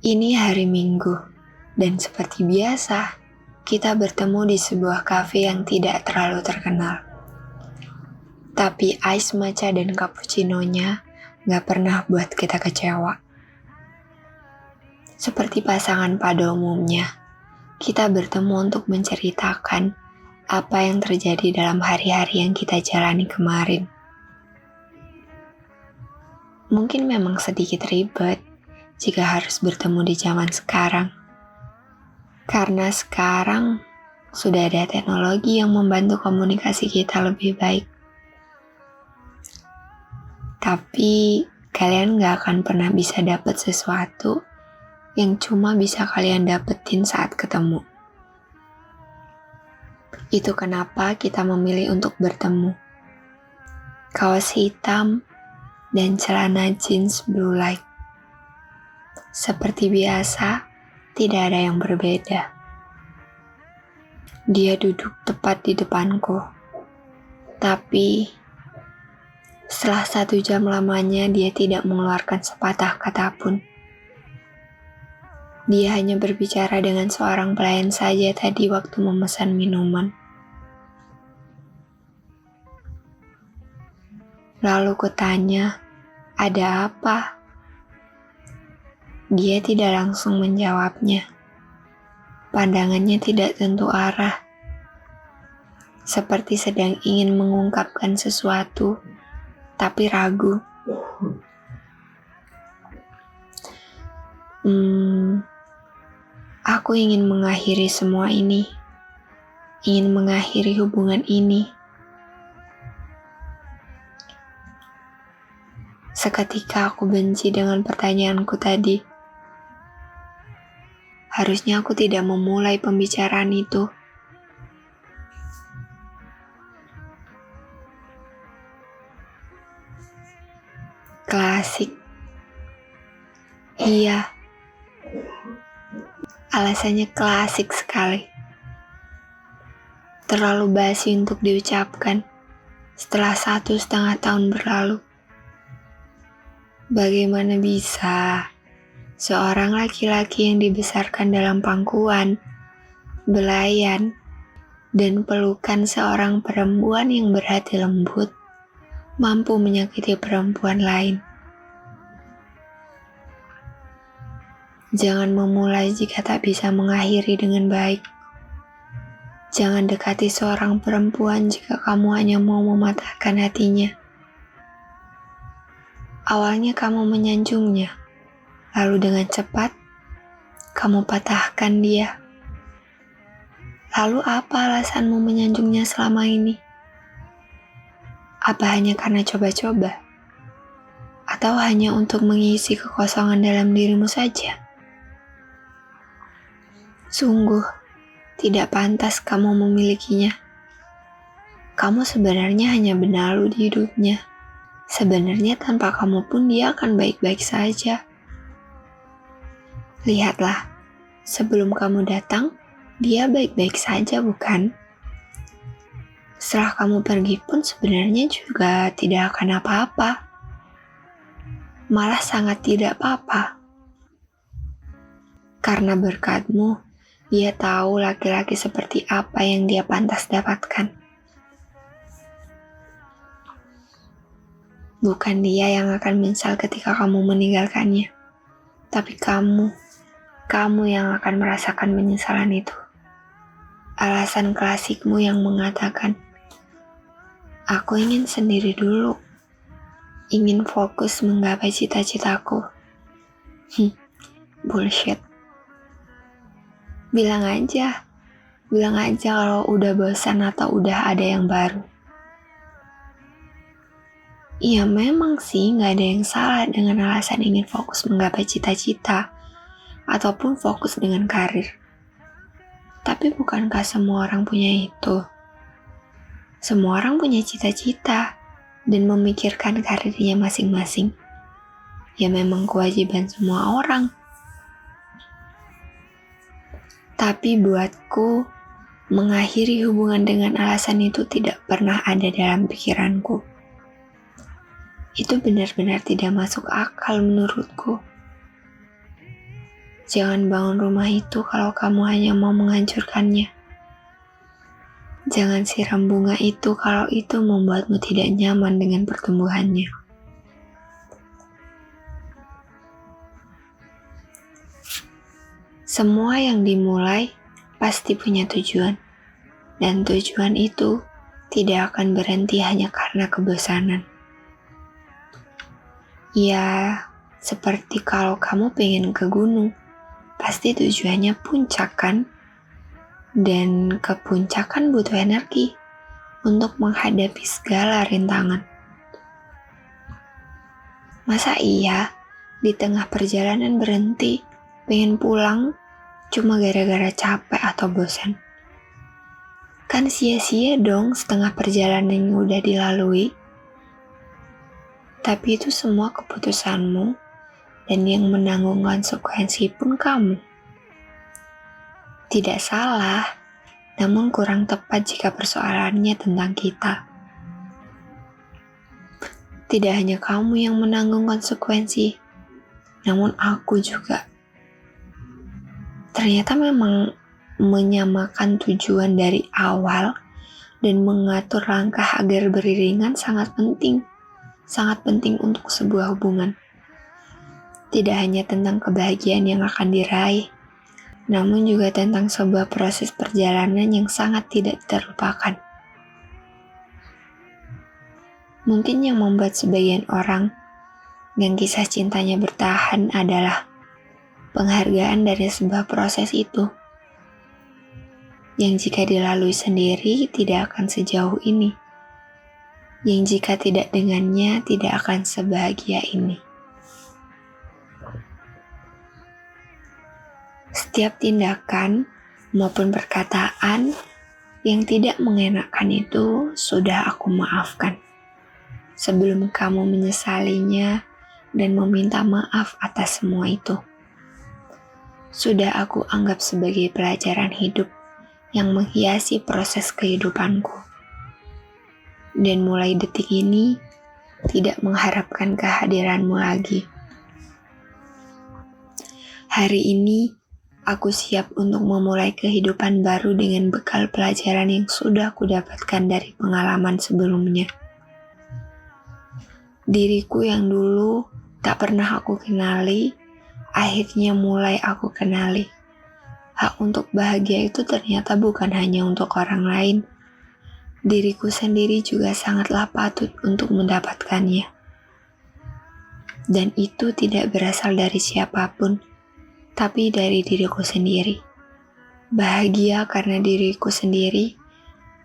Ini hari Minggu, dan seperti biasa, kita bertemu di sebuah kafe yang tidak terlalu terkenal. Tapi ice matcha dan cappuccino-nya gak pernah buat kita kecewa. Seperti pasangan pada umumnya, kita bertemu untuk menceritakan apa yang terjadi dalam hari-hari yang kita jalani kemarin. Mungkin memang sedikit ribet jika harus bertemu di zaman sekarang. Karena sekarang sudah ada teknologi yang membantu komunikasi kita lebih baik. Tapi kalian gak akan pernah bisa dapat sesuatu yang cuma bisa kalian dapetin saat ketemu. Itu kenapa kita memilih untuk bertemu. Kaos hitam dan celana jeans blue light. Seperti biasa, tidak ada yang berbeda. Dia duduk tepat di depanku. Tapi, setelah 1 jam lamanya dia tidak mengeluarkan sepatah kata pun. Dia hanya berbicara dengan seorang pelayan saja tadi waktu memesan minuman. Lalu kutanya, ada apa? Dia tidak langsung menjawabnya. Pandangannya tidak tentu arah. Seperti sedang ingin mengungkapkan sesuatu, tapi ragu. Aku ingin mengakhiri semua ini. Ingin mengakhiri hubungan ini. Seketika aku benci dengan pertanyaanku tadi. Harusnya aku tidak memulai pembicaraan itu. Klasik. Iya. Alasannya klasik sekali. Terlalu basi untuk diucapkan setelah 1,5 tahun berlalu. Bagaimana bisa seorang laki-laki yang dibesarkan dalam pangkuan, belayan, dan pelukan seorang perempuan yang berhati lembut mampu menyakiti perempuan lain? Jangan memulai jika tak bisa mengakhiri dengan baik. Jangan dekati seorang perempuan jika kamu hanya mau mematahkan hatinya. Awalnya kamu menyanjungnya. Lalu dengan cepat, kamu patahkan dia. Lalu apa alasanmu menyanjungnya selama ini? Apa hanya karena coba-coba? Atau hanya untuk mengisi kekosongan dalam dirimu saja? Sungguh, tidak pantas kamu memilikinya. Kamu sebenarnya hanya benalu di hidupnya. Sebenarnya tanpa kamu pun dia akan baik-baik saja. Lihatlah, sebelum kamu datang, dia baik-baik saja, bukan? Setelah kamu pergi pun sebenarnya juga tidak akan apa-apa. Malah sangat tidak apa-apa. Karena berkatmu, dia tahu laki-laki seperti apa yang dia pantas dapatkan. Bukan dia yang akan menyesal ketika kamu meninggalkannya, tapi kamu yang akan merasakan penyesalan itu. Alasan klasikmu yang mengatakan, aku ingin sendiri dulu, ingin fokus menggapai cita-citaku. Bullshit. Bilang aja kalau udah bosan atau udah ada yang baru. Ya memang sih gak ada yang salah dengan alasan ingin fokus menggapai cita-cita ataupun fokus dengan karir. Tapi bukankah semua orang punya itu? Semua orang punya cita-cita dan memikirkan karirnya masing-masing. Ya memang kewajiban semua orang. Tapi buatku, mengakhiri hubungan dengan alasan itu tidak pernah ada dalam pikiranku. Itu benar-benar tidak masuk akal menurutku. Jangan bangun rumah itu kalau kamu hanya mau menghancurkannya. Jangan siram bunga itu kalau itu membuatmu tidak nyaman dengan pertumbuhannya. Semua yang dimulai pasti punya tujuan, dan tujuan itu tidak akan berhenti hanya karena kebosanan. Ya, seperti kalau kamu pengen ke gunung, pasti tujuannya puncak kan? Dan ke puncak kan butuh energi untuk menghadapi segala rintangan. Masa iya di tengah perjalanan berhenti, pengen pulang cuma gara-gara capek atau bosan? Kan sia-sia dong setengah perjalanan yang udah dilalui. Tapi itu semua keputusanmu, dan yang menanggung konsekuensi pun kamu. Tidak salah, namun kurang tepat jika persoalannya tentang kita. Tidak hanya kamu yang menanggung konsekuensi, namun aku juga. Ternyata memang menyamakan tujuan dari awal dan mengatur langkah agar beriringan sangat penting untuk sebuah hubungan. Tidak hanya tentang kebahagiaan yang akan diraih, namun juga tentang sebuah proses perjalanan yang sangat tidak terlupakan. Mungkin yang membuat sebagian orang dan kisah cintanya bertahan adalah penghargaan dari sebuah proses itu, yang jika dilalui sendiri tidak akan sejauh ini, yang jika tidak dengannya tidak akan sebahagia ini. Setiap tindakan maupun perkataan yang tidak mengenakan itu sudah aku maafkan, sebelum kamu menyesalinya dan meminta maaf atas semua itu. Sudah aku anggap sebagai pelajaran hidup yang menghiasi proses kehidupanku. Dan mulai detik ini, tidak mengharapkan kehadiranmu lagi. Hari ini, aku siap untuk memulai kehidupan baru dengan bekal pelajaran yang sudah aku dapatkan dari pengalaman sebelumnya. Diriku yang dulu tak pernah aku kenali, akhirnya mulai aku kenali. Hak untuk bahagia itu ternyata bukan hanya untuk orang lain. Diriku sendiri juga sangatlah patut untuk mendapatkannya. Dan itu tidak berasal dari siapapun, tapi dari diriku sendiri. Bahagia karena diriku sendiri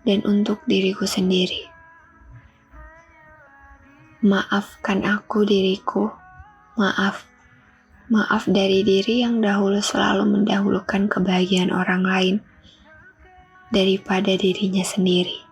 dan untuk diriku sendiri. Maafkan aku diriku, maaf dari diri yang dahulu selalu mendahulukan kebahagiaan orang lain daripada dirinya sendiri.